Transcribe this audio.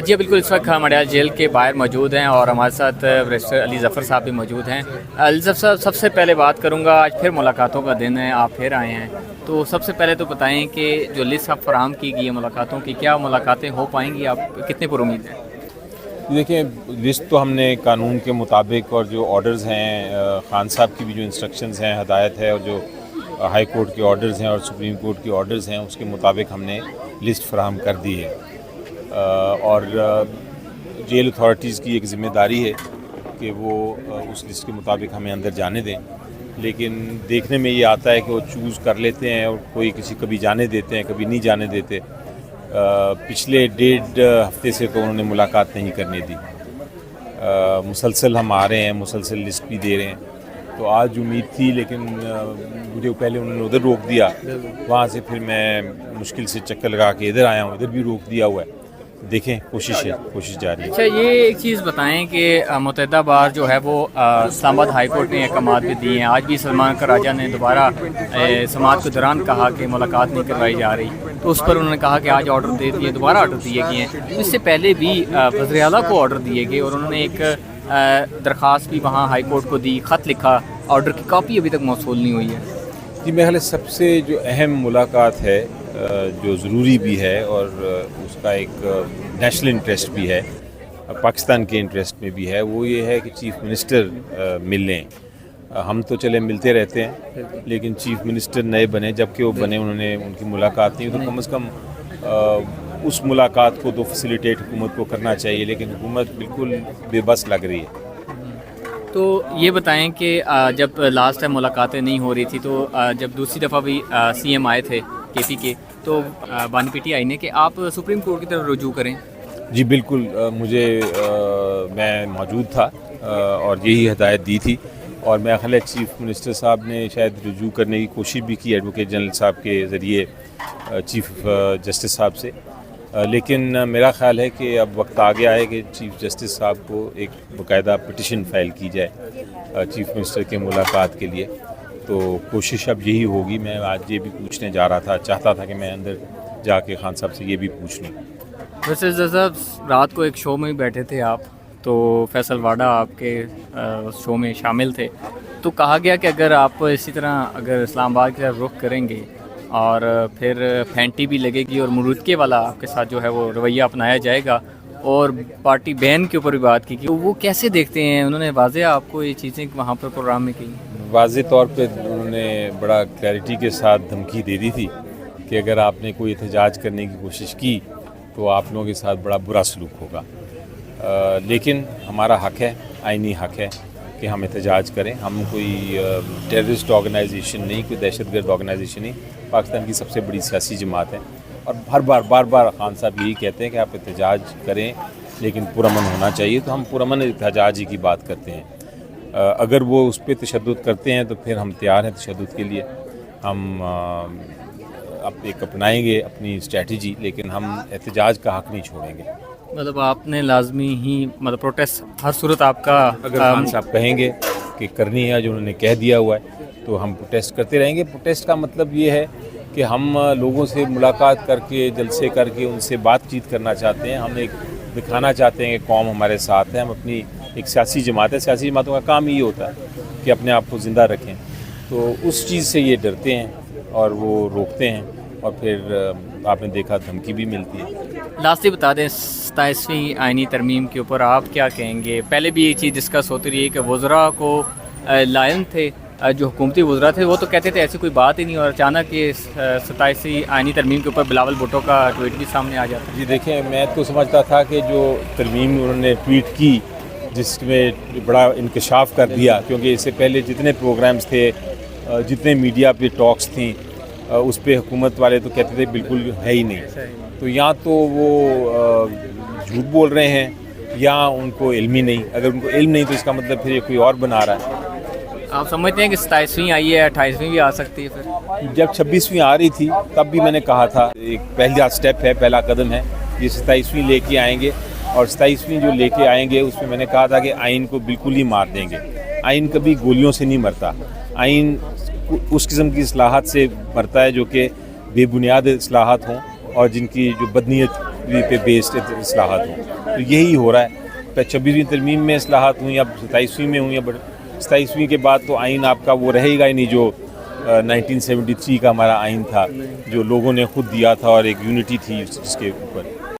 جی بالکل، اس وقت ہم اڈیالہ جیل کے باہر موجود ہیں اور ہمارے ساتھ بیرسٹر علی ظفر صاحب بھی موجود ہیں۔ علی ظفر صاحب، سب سے پہلے بات کروں گا، آج پھر ملاقاتوں کا دن ہے، آپ پھر آئے ہیں، تو سب سے پہلے تو بتائیں کہ جو لسٹ اب فراہم کی گئی ہے ملاقاتوں کی، کیا ملاقاتیں ہو پائیں گی؟ آپ کتنے پر امید ہیں؟ دیکھیں، لسٹ تو ہم نے قانون کے مطابق اور جو آرڈرز ہیں، خان صاحب کی بھی جو انسٹرکشنز ہیں، ہدایت ہے، اور جو ہائی کورٹ کے آرڈرز ہیں اور سپریم کورٹ کے آرڈرز ہیں، اس کے مطابق ہم نے لسٹ فراہم کر دی ہے، اور جیل اتھارٹیز کی ایک ذمہ داری ہے کہ وہ اس لسٹ کے مطابق ہمیں اندر جانے دیں، لیکن دیکھنے میں یہ آتا ہے کہ وہ چوز کر لیتے ہیں اور کوئی کبھی جانے دیتے ہیں، کبھی نہیں جانے دیتے۔ پچھلے 1.5 ہفتے سے تو انہوں نے ملاقات نہیں کرنے دی۔ مسلسل ہم آ رہے ہیں، مسلسل لسٹ بھی دے رہے ہیں، تو آج امید تھی، لیکن مجھے پہلے انہوں نے ادھر روک دیا، وہاں سے پھر میں مشکل سے چکر لگا کے ادھر آیا ہوں، ادھر بھی روک دیا ہوا ہے۔ دیکھیں، کوشش جاری ہے۔ اچھا، یہ ایک چیز بتائیں کہ متحدہ بار جو ہے وہ اسلام آباد ہائی کورٹ نے احکامات بھی دیے ہیں، آج بھی سلمان راجہ نے دوبارہ سماعت کے دوران کہا کہ ملاقات نہیں کروائی جا رہی، تو اس پر انہوں نے کہا کہ آج آرڈر دے دیے، دوبارہ آرڈر دیے گئے ہیں۔ اس سے پہلے بھی وزیر اعلیٰ کو آرڈر دیے گئے اور انہوں نے ایک درخواست بھی وہاں ہائی کورٹ کو دی، خط لکھا، آرڈر کی کاپی ابھی تک موصول نہیں ہوئی ہے۔ جی، میرے خیال سب سے جو اہم ملاقات ہے، جو ضروری بھی ہے اور اس کا ایک نیشنل انٹرسٹ بھی ہے، پاکستان کے انٹرسٹ میں بھی ہے، وہ یہ ہے کہ چیف منسٹر مل لیں۔ ہم تو چلے ملتے رہتے ہیں، لیکن چیف منسٹر نئے بنے، جب کہ وہ بنے انہوں نے ان کی ملاقات نہیں، تو کم از کم اس ملاقات کو تو فیسیلیٹیٹ حکومت کو کرنا چاہیے، لیکن حکومت بالکل بے بس لگ رہی ہے۔ تو یہ بتائیں کہ جب لاسٹ ٹائم ملاقاتیں نہیں ہو رہی تھی، تو جب دوسری دفعہ بھی سی ایم آئے تھے کے پی کے، تو بانی پی ٹی آئی نے کہ آپ سپریم کورٹ کی طرف رجوع کریں۔ جی بالکل، میں موجود تھا اور یہی ہدایت دی تھی، اور میرا خیال ہے چیف منسٹر صاحب نے شاید رجوع کرنے کی کوشش بھی کی ایڈوکیٹ جنرل صاحب کے ذریعے چیف جسٹس صاحب سے، لیکن میرا خیال ہے کہ اب وقت آ گیا ہے کہ چیف جسٹس صاحب کو ایک باقاعدہ پٹیشن فائل کی جائے چیف منسٹر کے ملاقات کے لیے، تو کوشش اب یہی ہوگی۔ میں آج یہ بھی پوچھنے جا رہا تھا، چاہتا تھا کہ میں اندر جا کے خان صاحب سے یہ بھی پوچھ لوں۔ ویسے صاحب، رات کو ایک شو میں بیٹھے تھے آپ، تو فیصل واڈا آپ کے شو میں شامل تھے، تو کہا گیا کہ اگر آپ اسی طرح اگر اسلام آباد کی طرف رخ کریں گے اور پھر پھینٹی بھی لگے گی اور مرودکے والا آپ کے ساتھ جو ہے وہ رویہ اپنایا جائے گا، اور پارٹی بین کے اوپر بھی بات کی، وہ کیسے دیکھتے ہیں؟ انہوں نے واضح آپ کو یہ چیزیں وہاں پر پروگرام میں کی؟ واضح طور پہ انہوں نے بڑا کلیئرٹی کے ساتھ دھمکی دے دی تھی کہ اگر آپ نے کوئی احتجاج کرنے کی کوشش کی تو آپ لوگوں کے ساتھ بڑا برا سلوک ہوگا، لیکن ہمارا حق ہے، آئینی حق ہے کہ ہم احتجاج کریں۔ ہم کوئی ٹیررسٹ آرگنائزیشن نہیں، کوئی دہشت گرد آرگنائزیشن نہیں، پاکستان کی سب سے بڑی سیاسی جماعت ہے، اور بار بار خان صاحب یہی کہتے ہیں کہ آپ احتجاج کریں، لیکن پرامن ہونا چاہیے، تو ہم پرامن احتجاج ہی کی بات کرتے ہیں۔ اگر وہ اس پہ تشدد کرتے ہیں تو پھر ہم تیار ہیں تشدد کے لیے، ہم اپنائیں گے اپنی اسٹریٹجی، لیکن ہم احتجاج کا حق نہیں چھوڑیں گے۔ مطلب آپ نے لازمی ہی پروٹیسٹ ہر صورت آپ کا، اگر خان صاحب کہیں گے کہ کرنی ہے، جو انہوں نے کہہ دیا ہوا ہے، تو ہم پروٹیسٹ کرتے رہیں گے۔ پروٹیسٹ کا مطلب یہ ہے کہ ہم لوگوں سے ملاقات کر کے، جلسے کر کے ان سے بات چیت کرنا چاہتے ہیں، ہم ایک دکھانا چاہتے ہیں کہ قوم ہمارے ساتھ ہے، ہم اپنی ایک سیاسی جماعت ہے، سیاسی جماعتوں کا کام یہ ہوتا ہے کہ اپنے آپ کو زندہ رکھیں، تو اس چیز سے یہ ڈرتے ہیں اور وہ روکتے ہیں، اور پھر آپ نے دیکھا دھمکی بھی ملتی ہے۔ لاسٹلی بتا دیں، 27ویں آئینی ترمیم کے اوپر آپ کیا کہیں گے؟ پہلے بھی یہ چیز ڈسکس ہوتی رہی ہے کہ وزراء کو لائن تھے، جو حکومتی وزراء تھے وہ تو کہتے تھے ایسی کوئی بات ہی نہیں، اور اچانک یہ 27ویں آئینی ترمیم کے اوپر بلاول بھٹو کا ٹویٹ بھی سامنے آ جاتا ہے۔ جی دیکھیں، میں تو سمجھتا تھا کہ جو ترمیم انہوں نے ٹویٹ کی، جس میں بڑا انکشاف کر دیا، کیونکہ اس سے پہلے جتنے پروگرامز تھے، جتنے میڈیا پہ ٹاکس تھیں، اس پہ حکومت والے تو کہتے تھے بالکل ہے ہی نہیں، تو یا تو وہ جھوٹ بول رہے ہیں یا ان کو علم ہی نہیں۔ اگر ان کو علم نہیں تو اس کا مطلب پھر یہ کوئی اور بنا رہا ہے۔ آپ سمجھتے ہیں کہ 27ویں آئی ہے، 28ویں بھی آ سکتی ہے؟ پھر جب 26ویں آ رہی تھی تب بھی میں نے کہا تھا ایک پہلا سٹیپ ہے، پہلا قدم ہے، یہ 27ویں لے کے آئیں گے، اور 27ویں جو لے کے آئیں گے اس میں نے کہا تھا کہ آئین کو بالکل ہی مار دیں گے۔ آئین کبھی گولیوں سے نہیں مرتا، آئین اس قسم کی اصلاحات سے مرتا ہے جو کہ بے بنیاد اصلاحات ہوں اور جن کی جو بدنیت پہ بیسڈ اصلاحات ہوں. تو یہی ہو رہا ہے. 26ویں ترمیم میں اصلاحات ہوئیں، اب 27ویں میں ہوئیں. بٹ 27ویں کے بعد تو آئین آپ کا وہ رہے گا ہی نہیں جو 1973 کا ہمارا آئین تھا، جو لوگوں نے خود دیا تھا اور ایک یونٹی تھی جس کے اوپر.